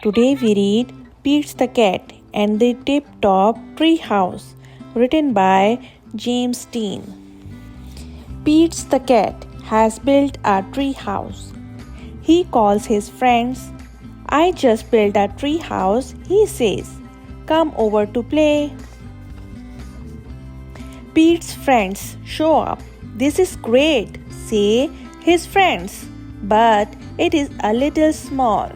Today we read Pete's the Cat and the Tip-Top Tree House, written by James Dean. Pete's the cat has built a tree house. He calls his friends. I just built a tree house, he says. Come over to play. Pete's friends show up. This is great, say his friends, but it is a little small.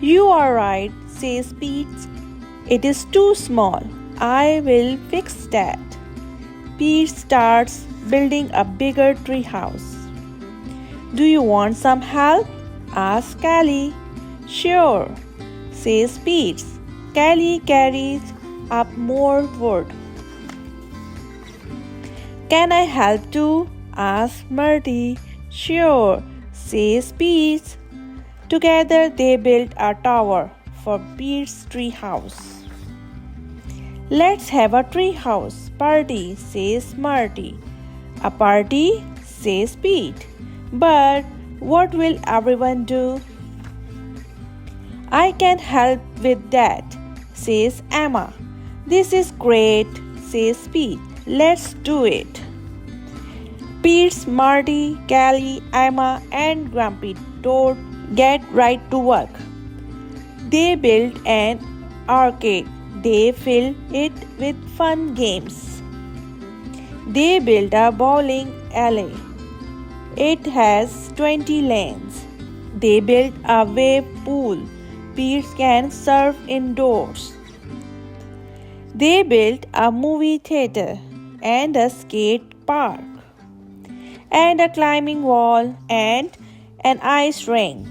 You are right, says Pete. It is too small. I will fix that. Pete starts building a bigger tree house. Do you want some help? Asks Callie. Sure, says Pete. Callie carries up more wood. Can I help too? Asks Murty. Sure, says Pete. Together they built a tower for Pete's tree house. Let's have a tree house party, says Marty. A party, says Pete. But what will everyone do? I can help with that, says Emma. This is great, says Pete. Let's do it. Pete, Marty, Callie, Emma, and Grumpy Toad get right to work. They built an arcade. They filled it with fun games. They built a bowling alley. It has 20 lanes. They built a wave pool. Pete can surf indoors. They built a movie theater and a skate park and a climbing wall and an ice rink.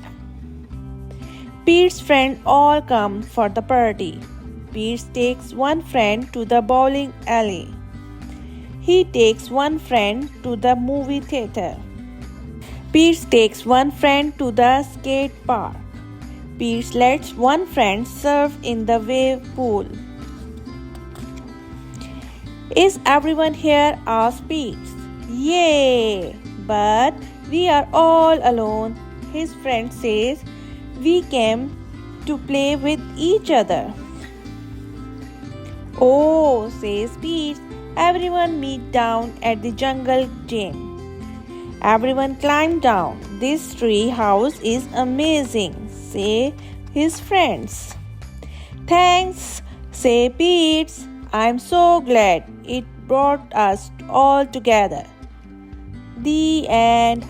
Pete's friends all come for the party. Pete takes one friend to the bowling alley. He takes one friend to the movie theater. Pete takes one friend to the skate park. Pete lets one friend surf in the wave pool. Is everyone here? Asks Pete. Yay! But we are all alone, his friend says. We came to play with each other. Oh, says Pete. Everyone meet down at the jungle gym. Everyone climb down. This tree house is amazing, say his friends. Thanks, say Pete. I'm so glad it brought us all together. The end.